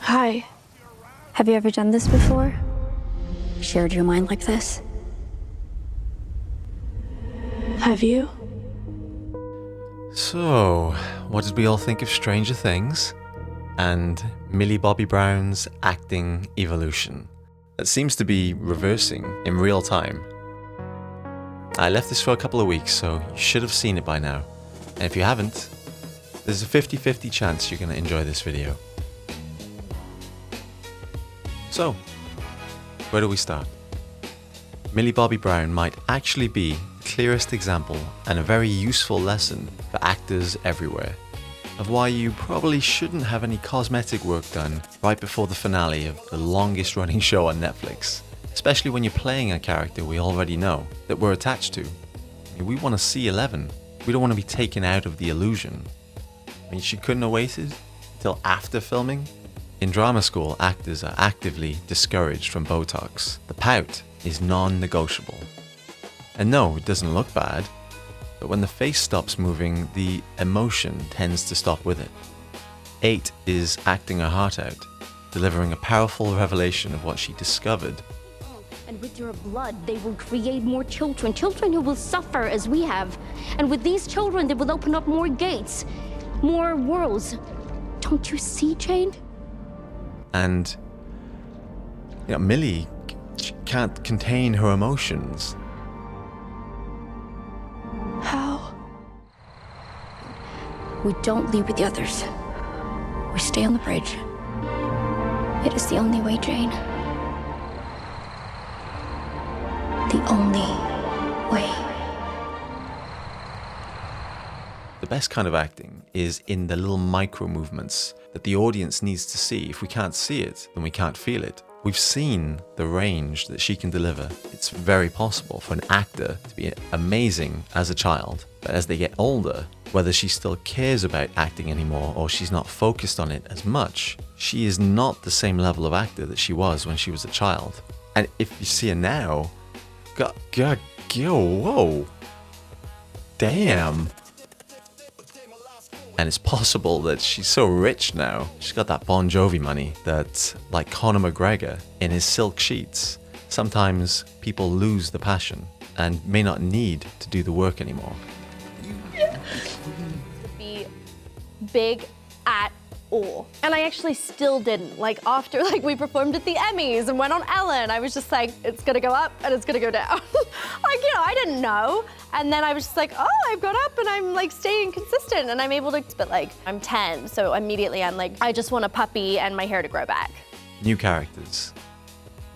Hi. Have you ever done this before? Shared your mind like this? Have you? So, what did we all think of Stranger Things? And Millie Bobby Brown's acting evolution? That seems to be reversing in real time. I left this for a couple of weeks, so you should have seen it by now. And if you haven't, there's a 50-50 chance you're going to enjoy this video. So, where do we start? Millie Bobby Brown might actually be the clearest example and a very useful lesson for actors everywhere of why you probably shouldn't have any cosmetic work done right before the finale of the longest running show on Netflix, especially when you're playing a character we already know that we're attached to. We want to see 11. We don't want to be taken out of the illusion. I mean, she couldn't have waited until after filming. In drama school, actors are actively discouraged from Botox. The pout is non-negotiable. And no, it doesn't look bad, but when the face stops moving, the emotion tends to stop with it. 8 is acting her heart out, delivering a powerful revelation of what she discovered. And with your blood, they will create more children who will suffer as we have. And with these children, they will open up more gates, more worlds. Don't you see, Jane? And Millie can't contain her emotions. How? We don't leave with the others. We stay on the bridge. It is the only way, Jane. The only way. The best kind of acting is in the little micro movements that the audience needs to see. If we can't see it, then we can't feel it. We've seen the range that she can deliver. It's very possible for an actor to be amazing as a child, but as they get older, whether she still cares about acting anymore or she's not focused on it as much, she is not the same level of actor that she was when she was a child. And if you see her now, God, whoa, damn. And it's possible that she's so rich now, she's got that Bon Jovi money that, like Conor McGregor in his silk sheets, sometimes people lose the passion and may not need to do the work anymore. To be big at all. And I actually still didn't. Like after we performed at the Emmys and went on Ellen, I was just like, it's gonna go up and it's gonna go down. I didn't know. And then I was just like, oh, I've gone up and I'm staying consistent and I'm able to, but I'm 10, so immediately I'm like, I just want a puppy and my hair to grow back. New characters.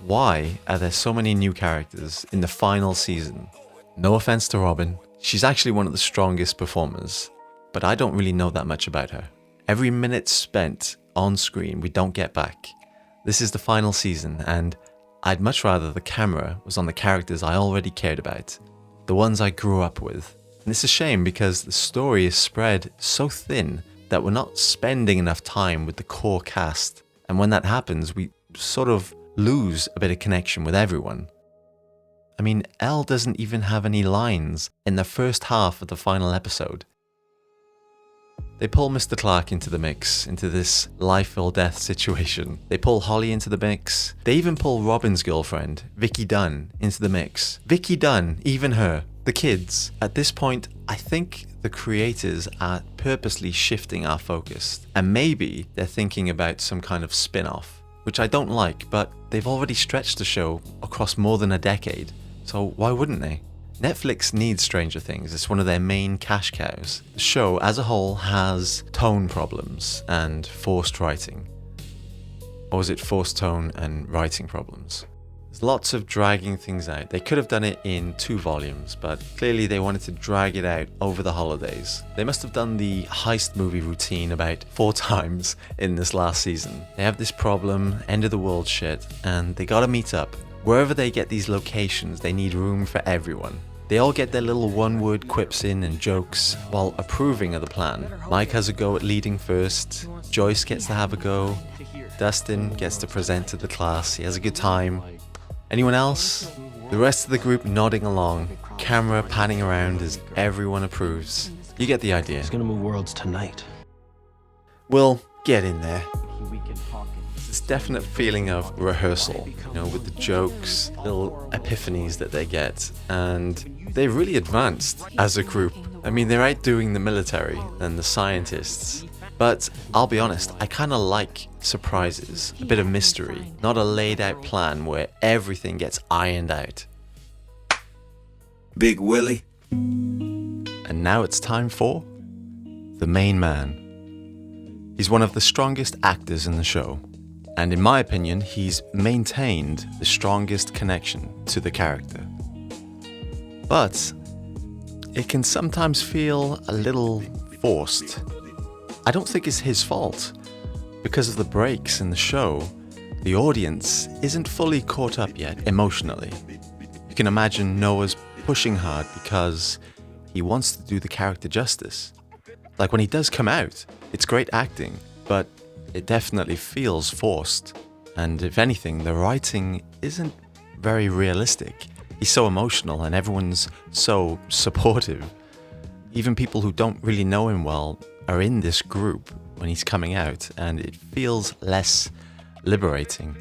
Why are there so many new characters in the final season? No offense to Robin, she's actually one of the strongest performers, but I don't really know that much about her. Every minute spent on screen we don't get back. This is the final season and I'd much rather the camera was on the characters I already cared about, the ones I grew up with. And it's a shame because the story is spread so thin that we're not spending enough time with the core cast. And when that happens, we sort of lose a bit of connection with everyone. I mean, Elle doesn't even have any lines in the first half of the final episode. They pull Mr. Clark into the mix, into this life or death situation. They pull Holly into the mix. They even pull Robin's girlfriend, Vicky Dunn, into the mix. Vicky Dunn, even her, the kids. At this point, I think the creators are purposely shifting our focus. And maybe they're thinking about some kind of spin-off, which I don't like, but they've already stretched the show across more than a decade. So why wouldn't they? Netflix needs Stranger Things. It's one of their main cash cows. The show as a whole has tone problems and forced writing. Or is it forced tone and writing problems? There's lots of dragging things out. They could have done it in 2 volumes, but clearly they wanted to drag it out over the holidays. They must have done the heist movie routine about 4 times in this last season. They have this problem, end of the world shit, and they gotta meet up. Wherever they get these locations, they need room for everyone. They all get their little one-word quips in and jokes while approving of the plan. Mike has a go at leading first, Joyce gets to have a go, Dustin gets to present to the class, he has a good time. Anyone else? The rest of the group nodding along, camera panning around as everyone approves. You get the idea. He's gonna move worlds tonight. Well, get in there. This definite feeling of rehearsal, with the jokes, little epiphanies that they get, and they really advanced as a group. I mean, they're outdoing the military and the scientists. But I'll be honest, I kind of like surprises, a bit of mystery, not a laid out plan where everything gets ironed out. Big Willie. And now it's time for the main man. He's one of the strongest actors in the show. And in my opinion, he's maintained the strongest connection to the character. But it can sometimes feel a little forced. I don't think it's his fault. Because of the breaks in the show, the audience isn't fully caught up yet emotionally. You can imagine Noah's pushing hard because he wants to do the character justice. Like when he does come out, it's great acting, but it definitely feels forced. And if anything, the writing isn't very realistic. He's so emotional and everyone's so supportive. Even people who don't really know him well are in this group when he's coming out, and it feels less liberating.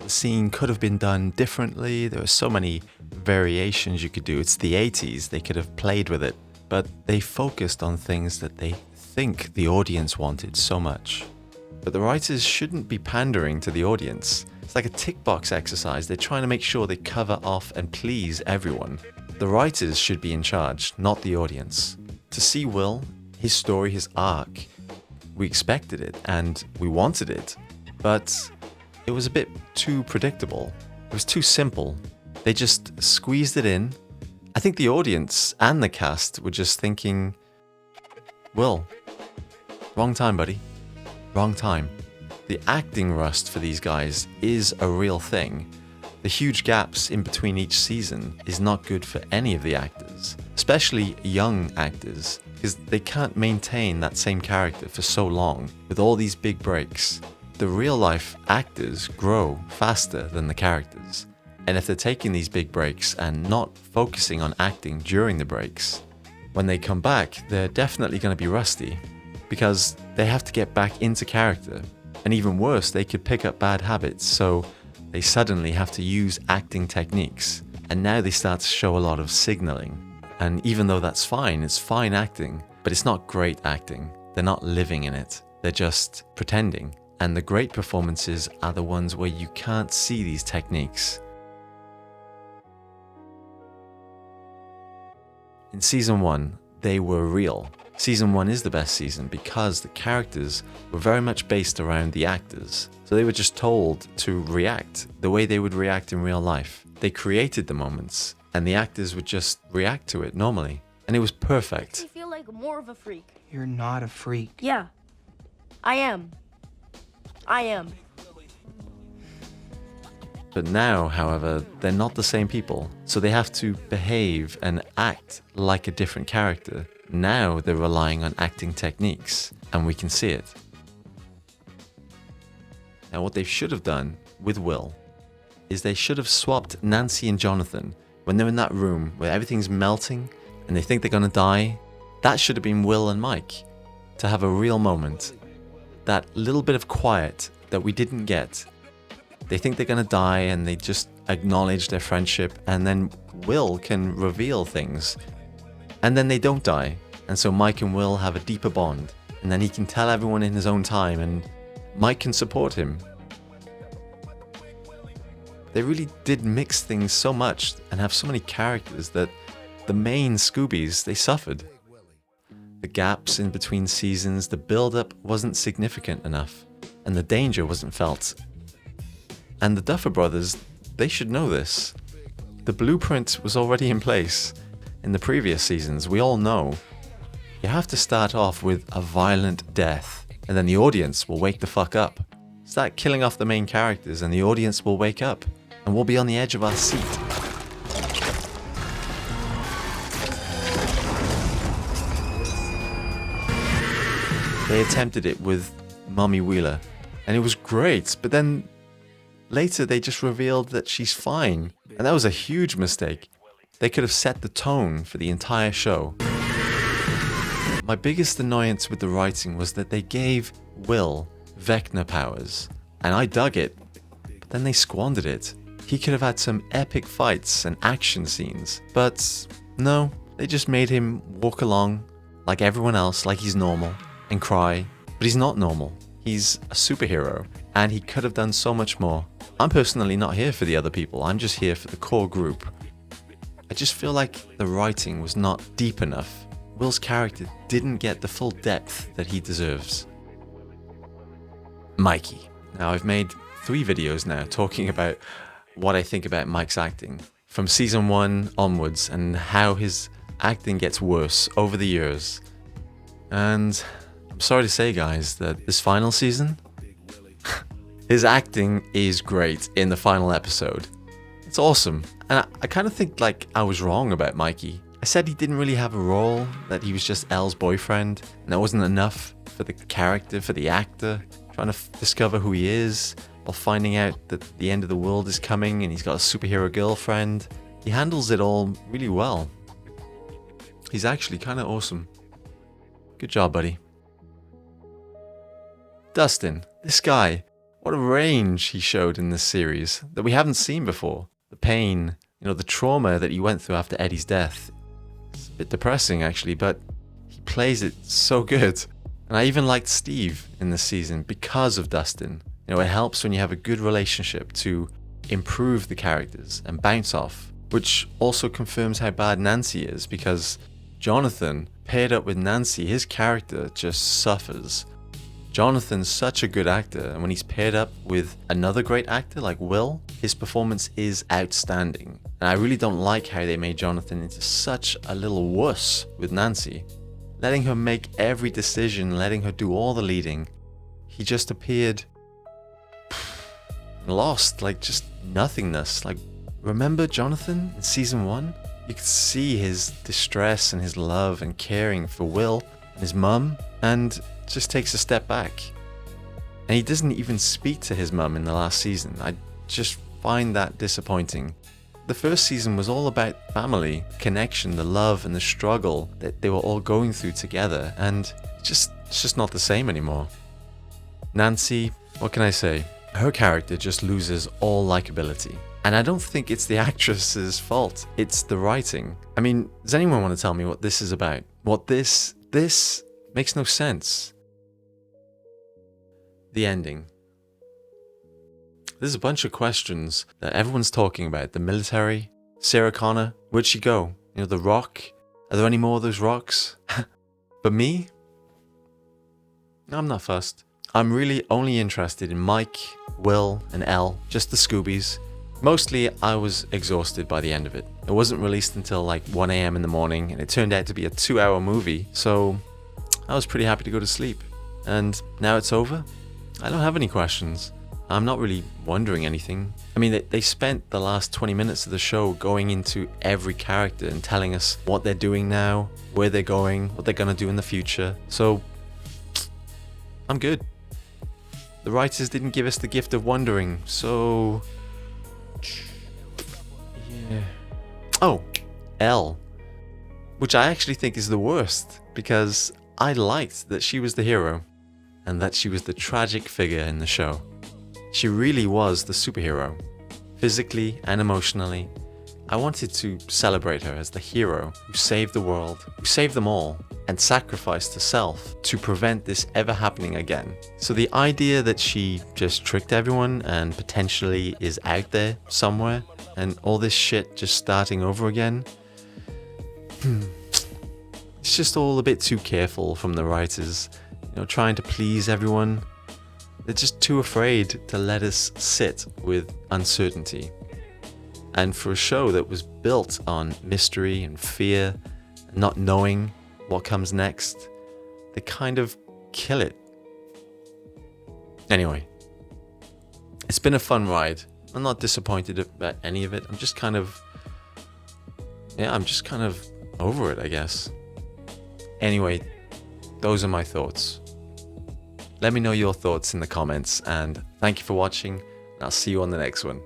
The scene could have been done differently. There are so many variations you could do. It's the 80s, they could have played with it, but they focused on things that they think the audience wanted so much. But the writers shouldn't be pandering to the audience. It's like a tick box exercise. They're trying to make sure they cover off and please everyone. The writers should be in charge, not the audience. To see Will, his story, his arc, we expected it and we wanted it, but it was a bit too predictable. It was too simple. They just squeezed it in. I think the audience and the cast were just thinking, Will, wrong time, buddy. Wrong time. The acting rust for these guys is a real thing. The huge gaps in between each season is not good for any of the actors, especially young actors, because they can't maintain that same character for so long with all these big breaks. The real life actors grow faster than the characters. And if they're taking these big breaks and not focusing on acting during the breaks, when they come back, they're definitely going to be rusty because they have to get back into character. And even worse, they could pick up bad habits, so they suddenly have to use acting techniques. And now they start to show a lot of signaling. And even though that's fine, it's fine acting, but it's not great acting. They're not living in it. They're just pretending. And the great performances are the ones where you can't see these techniques. In season 1, they were real. Season 1 is the best season because the characters were very much based around the actors. So they were just told to react the way they would react in real life. They created the moments and the actors would just react to it normally. And it was perfect. I feel like more of a freak. You're not a freak. Yeah, I am. I am. But now, however, they're not the same people. So they have to behave and act like a different character. Now they're relying on acting techniques, and we can see it. Now what they should have done with Will is they should have swapped Nancy and Jonathan when they're in that room where everything's melting and they think they're gonna die. That should have been Will and Mike to have a real moment. That little bit of quiet that we didn't get. They think they're gonna die and they just acknowledge their friendship, and then Will can reveal things. And then they don't die. And so Mike and Will have a deeper bond. And then he can tell everyone in his own time and Mike can support him. They really did mix things so much and have so many characters that the main Scoobies, they suffered. The gaps in between seasons, the build-up wasn't significant enough. And the danger wasn't felt. And the Duffer Brothers, they should know this. The blueprint was already in place. In the previous seasons, we all know you have to start off with a violent death, and then the audience will wake the fuck up. Start killing off the main characters, and the audience will wake up, and we'll be on the edge of our seat. They attempted it with Mommy Wheeler, and it was great, but then later they just revealed that she's fine, and that was a huge mistake. They could have set the tone for the entire show. My biggest annoyance with the writing was that they gave Will Vecna powers, and I dug it, but then they squandered it. He could have had some epic fights and action scenes, but no, they just made him walk along like everyone else, like he's normal, and cry, but he's not normal. He's a superhero, and he could have done so much more. I'm personally not here for the other people, I'm just here for the core group. I just feel like the writing was not deep enough. Will's character didn't get the full depth that he deserves. Mikey. Now, I've made 3 videos now talking about what I think about Mike's acting from season 1 onwards and how his acting gets worse over the years. And I'm sorry to say, guys, that this final season, his acting is great in the final episode. It's awesome. And I kind of think like I was wrong about Mikey. I said he didn't really have a role, that he was just Elle's boyfriend, and that wasn't enough for the character, for the actor, trying to discover who he is, while finding out that the end of the world is coming and he's got a superhero girlfriend. He handles it all really well. He's actually kind of awesome. Good job, buddy. Dustin, this guy, what a range he showed in this series that we haven't seen before. The pain, the trauma that he went through after Eddie's death. It's a bit depressing actually, but he plays it so good. And I even liked Steve in this season because of Dustin. It helps when you have a good relationship to improve the characters and bounce off, which also confirms how bad Nancy is, because Jonathan, paired up with Nancy, his character just suffers. Jonathan's such a good actor, and when he's paired up with another great actor like Will, his performance is outstanding. And I really don't like how they made Jonathan into such a little wuss with Nancy. Letting her make every decision, letting her do all the leading. He just appeared lost, like just nothingness. Like, remember Jonathan in season 1? You could see his distress and his love and caring for Will and his mum, and just takes a step back. And he doesn't even speak to his mum in the last season. I just find that disappointing. The first season was all about family, connection, the love and the struggle that they were all going through together, and it's just not the same anymore. Nancy, what can I say? Her character just loses all likability. And I don't think it's the actress's fault, it's the writing. I mean, does anyone want to tell me what this is about? What this makes no sense. The ending. There's a bunch of questions that everyone's talking about. The military, Sarah Connor, where'd she go? The rock, are there any more of those rocks? But me? I'm not fussed. I'm really only interested in Mike, Will, and Elle, just the Scoobies. Mostly, I was exhausted by the end of it. It wasn't released until like 1 a.m. in the morning, and it turned out to be a 2-hour movie, so I was pretty happy to go to sleep. And now it's over, I don't have any questions. I'm not really wondering anything. I mean, they spent the last 20 minutes of the show going into every character and telling us what they're doing now, where they're going, what they're gonna do in the future. So, I'm good. The writers didn't give us the gift of wondering, so... yeah. Oh, Elle. Which I actually think is the worst, because I liked that she was the hero, and that she was the tragic figure in the show. She really was the superhero, physically and emotionally. I wanted to celebrate her as the hero who saved the world, who saved them all, and sacrificed herself to prevent this ever happening again. So the idea that she just tricked everyone and potentially is out there somewhere, and all this shit just starting over again, it's just all a bit too careful from the writers, trying to please everyone. They're just too afraid to let us sit with uncertainty. And for a show that was built on mystery and fear, and not knowing what comes next, they kind of kill it. Anyway, it's been a fun ride. I'm not disappointed about any of it. I'm just kind of over it, I guess. Anyway, those are my thoughts. Let me know your thoughts in the comments, and thank you for watching, and I'll see you on the next one.